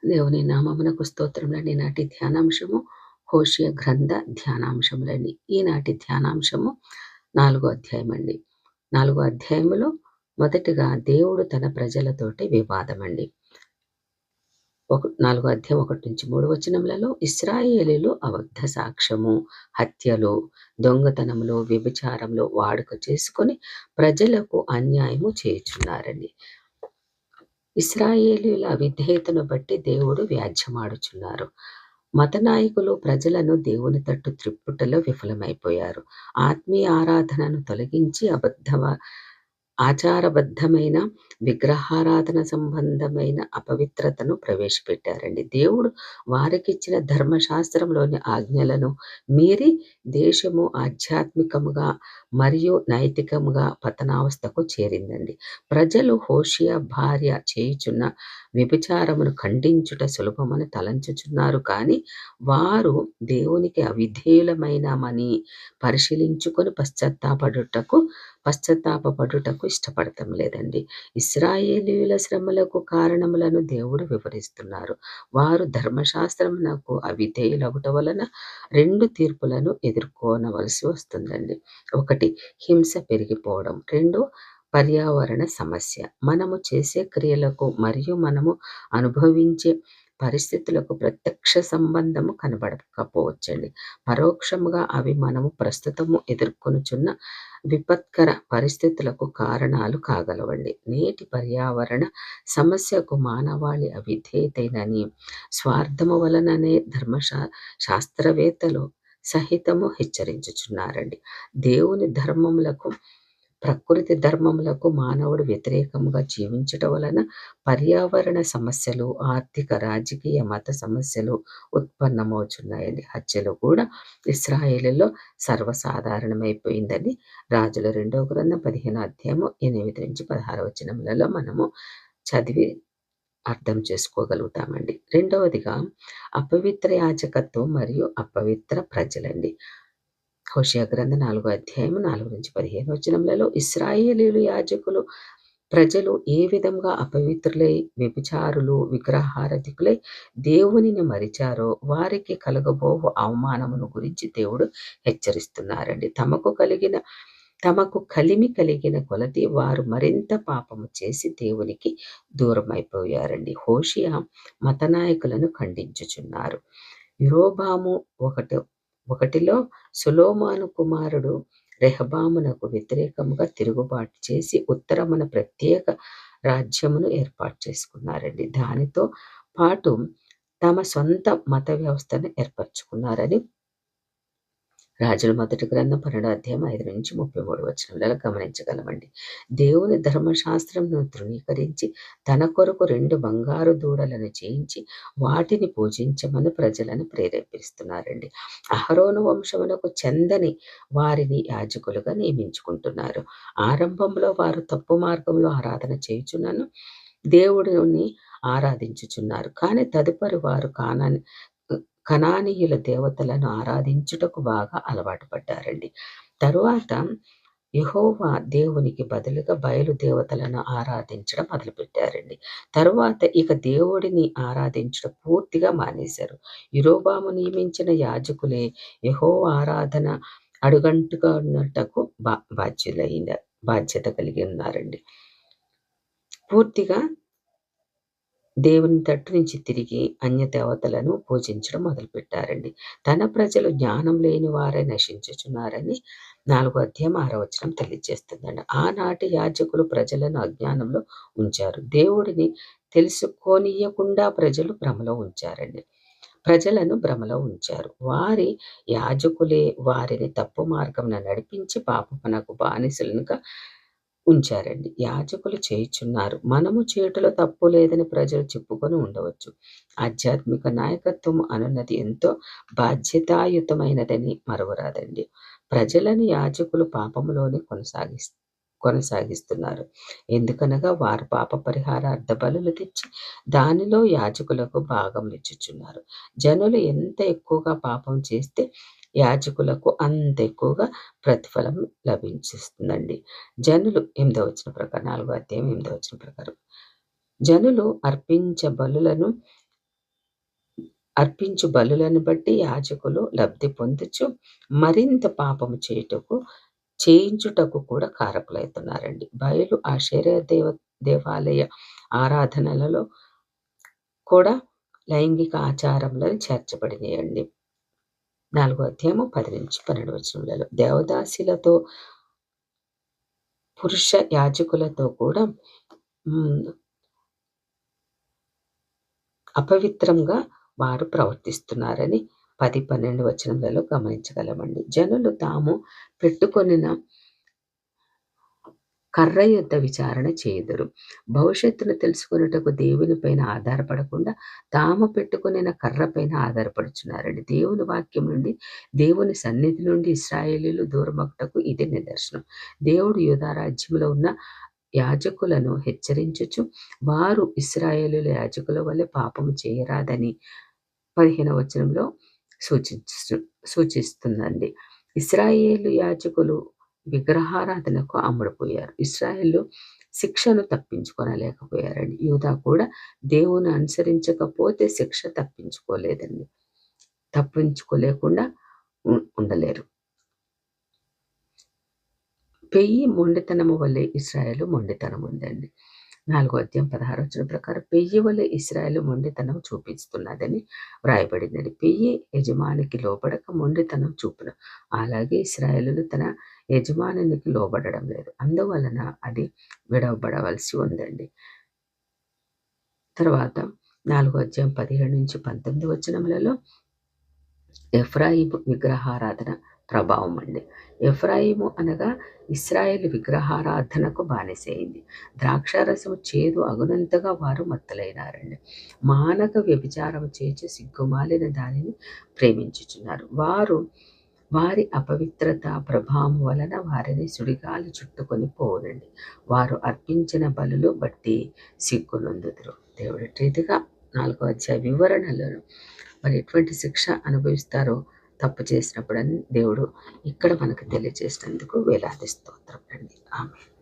దేవుని నామమునకు స్తోత్రములండి. ఈనాటి ధ్యానాంశము హోషేయ గ్రంథ ధ్యానాంశములండి. ఈనాటి ధ్యానాంశము 4 అధ్యాయమండి. 4 అధ్యాయములో మొదటిగా దేవుడు తన ప్రజలతోటి వివాదమండి. 4 అధ్యాయం 1-3 వచనములలో ఇశ్రాయేలీయులు అబద్ధ సాక్ష్యము, హత్యలు, దొంగతనములు, వ్యభిచారములు వాడుక చేసుకొని ప్రజలకు అన్యాయము చేయుచున్నారండి. ఇశ్రాయేలీయుల అవిధేయతను బట్టి దేవుడు వ్యాజ్యమాడుచున్నారు. మత నాయకులు ప్రజలను దేవుని తట్టు త్రిప్పుటలో విఫలమైపోయారు. ఆత్మీయ ఆరాధనను తొలగించి ఆచారబద్ధమైన విగ్రహారాధన సంబంధమైన అపవిత్రతను ప్రవేశపెట్టారండి. దేవుడు వారికిచ్చిన ధర్మశాస్త్రంలోని ఆజ్ఞలను మీరి దేశము ఆధ్యాత్మికముగా మరియు నైతికముగా పతనావస్థకు చేరిందండి. ప్రజలు హోషేయ భార్య చేయుచున్న వ్యభిచారమును ఖండించుట సులభమని తలంచుచున్నారు కానీ వారు దేవునికి అవిధేయులమైనామని పరిశీలించుకొని పశ్చాత్తాపపడుటకు ఇష్టపడటం లేదండి. ఇశ్రాయేలీయుల శ్రమలకు కారణములను దేవుడు వివరిస్తున్నారు. వారు ధర్మశాస్త్రమునకు అవిధేయులగుట వలన 2 తీర్పులను ఎదుర్కొనవలసి వస్తుందండి. 1 హింస పెరిగిపోవడం, 2 పర్యావరణ సమస్య. మనము చేసే క్రియలకు మరియు మనము అనుభవించే పరిస్థితులకు ప్రత్యక్ష సంబంధము కనబడకపోవచ్చండి. పరోక్షముగా అవి మనము ప్రస్తుతము ఎదుర్కొనుచున్న విపత్కర పరిస్థితులకు కారణాలు కాగలవండి. నేటి పర్యావరణ సమస్యకు మానవాళి అవిధేయతేనని స్వార్థము వలననే శాస్త్రవేత్తలు సహితము హెచ్చరించుచున్నారండి. దేవుని ధర్మములకు ప్రకృతి ధర్మములకు మానవుడు వ్యతిరేకముగా జీవించటం వలన పర్యావరణ సమస్యలు, ఆర్థిక, రాజకీయ, మత సమస్యలు ఉత్పన్నమవుచున్నాయండి. హత్యలు కూడా ఇశ్రాయేలులో సర్వసాధారణమైపోయిందని రాజుల 2వ గ్రంథం 15వ అధ్యాయము 8-16 వచనములలో మనము చదివి అర్థం చేసుకోగలుగుతామండి. రెండవదిగా అపవిత్ర యాజకత్వం మరియు అపవిత్ర ప్రజలండి. హోషేయ గ్రంథం 4వ అధ్యాయం 4-15 వచనములలో ఇశ్రాయేలీయులు యాజకులు ప్రజలు ఏ విధంగా అపవిత్రులై, వ్యభిచారులు, విగ్రహారాధికులై దేవునిని మరిచారో వారికి కలగబోవు అవమానమును గురించి దేవుడు హెచ్చరిస్తున్నారండి. తమకు కలిమి కలిగిన కొలది వారు మరింత పాపము చేసి దేవునికి దూరమైపోయారండి. హోషేయ మత నాయకులను ఖండించుచున్నారు. యరొబాము 1:1లో సొలొమోను కుమారుడు రెహబామునకు వ్యతిరేకముగా తిరుగుబాటు చేసి ఉత్తరమున ప్రత్యేక రాజ్యమును ఏర్పాటు చేసుకున్నారండి. దానితో పాటు తమ సొంత మత వ్యవస్థను ఏర్పరచుకున్నారని రాజుల మొదటి గ్రంథం 12వ అధ్యాయం 5-33 వచనములలో గమనించగలమండి. దేవుని ధర్మశాస్త్రమును తృణీకరించి తన కొరకు 2 బంగారు దూడలను చేయించి వాటిని పూజించమని ప్రజలను ప్రేరేపిస్తున్నారండి. అహరోను వంశమునకు చెందని వారిని యాజకులుగా నియమించుకుంటున్నారు. ఆరంభంలో వారు తప్పు మార్గంలో ఆరాధన చేయుచున్నను దేవుడిని ఆరాధించుచున్నారు. కానీ తదుపరి వారు కనానీయుల దేవతలను ఆరాధించుటకు బాగా అలవాటు పడ్డారండి. తరువాత యెహోవా దేవునికి బదులుగా బయలు దేవతలను ఆరాధించడం మొదలుపెట్టారండి. తరువాత ఇక దేవుడిని ఆరాధించడం పూర్తిగా మానేశారు. యరొబాము నియమించిన యాజకులే యెహోవా ఆరాధన అడుగంటుకున్నటకు బాధ్యత కలిగి ఉన్నారండి. పూర్తిగా దేవుని తట్టు నుంచి తిరిగి అన్య దేవతలను పూజించడం మొదలుపెట్టారండి. తన ప్రజలు జ్ఞానం లేని వారే నశించుచున్నారని 4వ అధ్యాయం 6వ వచనం తెలియజేస్తుందండి. ఆనాటి యాజకులు ప్రజలను అజ్ఞానంలో ఉంచారు. దేవుడిని తెలుసుకోనియకుండా ప్రజలను భ్రమలో ఉంచారు. వారి యాజకులే వారిని తప్పు మార్గమున నడిపించి పాపమునకు బానిసలుగా ఉంచారండి. యాజకులు చేయుచున్నారు, మనము చేయుటలో తప్పు లేదని ప్రజలు చెప్పుకొని ఉండవచ్చు. ఆధ్యాత్మిక నాయకత్వం అనున్నది ఎంతో బాధ్యతాయుతమైనదని మరువరాదండి. ప్రజలను యాజకులు పాపములోనే కొనసాగిస్తున్నారు. ఎందుకనగా వారు పాప పరిహారార్థ బలులు తెచ్చి దానిలో యాజకులకు భాగములిచ్చుచున్నారు. జనులు ఎంత ఎక్కువగా పాపం చేస్తే యాజకులకు అంత ఎక్కువగా ప్రతిఫలం లభించిస్తుందండి. జనులు 8వ వచనం ప్రకారం 4వ అధ్యాయం 8వ వచనం ప్రకారం జనులు అర్పించ బలులను అర్పించు బలులను బట్టి యాజకులు లబ్ధి పొందుచు మరింత పాపము చేయించుటకు కూడా కారకులవుతున్నారండి. బయలు ఆశ్చర్య దేవాలయ ఆరాధనలలో కూడా లైంగిక ఆచారములను చేర్చబడినాయండి. 4వ అధ్యాయము 10-12 వచనములలో దేవదాసిలతో పురుష యాజకులతో కూడా అపవిత్రంగా వారు ప్రవర్తిస్తున్నారని 10-12 వచనములలో గమనించగలమండి. జనులు తాము పెట్టుకొనిన కర్ర యొద్ద విచారణ చేయుదురు. భవిష్యత్తును తెలుసుకొనుటకు దేవుని పైన ఆధారపడకుండా తాము పెట్టుకొనిన కర్ర పైన ఆధారపడుచున్నారండి. దేవుని వాక్యం నుండి, దేవుని సన్నిధి నుండి ఇశ్రాయేలీయులు దూరమగుటకు ఇది నిదర్శనం. దేవుడు యూదా రాజ్యములో ఉన్న యాజకులను హెచ్చరించుచు వారు ఇశ్రాయేలీయుల యాజకుల వలె పాపము చేయరాదని 15వ వచనంలో సూచిస్తుందండి. ఇశ్రాయేలు యాజకులు విగ్రహారాధనకు అమ్ముడుపోయారు. ఇశ్రాయేలు శిక్షను తప్పించుకొనలేకపోయారండి. యూదా కూడా దేవుని అనుసరించకపోతే శిక్ష తప్పించుకోలేకుండా ఉండలేరు. పెయ్యి మొండితనము వల్లే ఇశ్రాయేలు మొండితనం ఉందండి. 4వ అధ్యాయం 16వ వచనం ప్రకారం పెయ్యి వలె ఇశ్రాయేలు మొండితనం చూపిస్తున్నదని వ్రాయబడిందండి. పెయ్యి యజమానికి లోబడక మొండితనం చూపును. అలాగే ఇశ్రాయేలు తన యజమానికి లోబడడం లేదు. అందువలన అది విడవబడవలసి ఉందండి. తర్వాత 4వ అధ్యాయం 17-19 వచనములలో ఎఫ్రాయిము విగ్రహారాధన ప్రభావం అండి. ఎఫ్రాయిము అనగా ఇశ్రాయేలు విగ్రహారాధనకు బానిసైంది. ద్రాక్షారసము చేదు అగునంతగా వారు మత్తులైనారండి. మానక వ్యభిచారం చేసి సిగ్గుమాలిన దానిని ప్రేమించుచున్నారు. వారి అపవిత్రత ప్రభావం వలన వారిని సుడిగాలి చుట్టుకొని పోవునండి. వారు అర్పించిన బలులు బట్టి సిగ్గునందుదురు. దేవుడి రీతిగా 4వ అధ్యాయ వివరణలో మరి ఎటువంటి శిక్ష అనుభవిస్తారో తప్పు చేసినప్పుడు అని దేవుడు ఇక్కడ మనకు తెలియజేసినందుకు వేలాది స్తోత్రం అండి. ఆమేన్.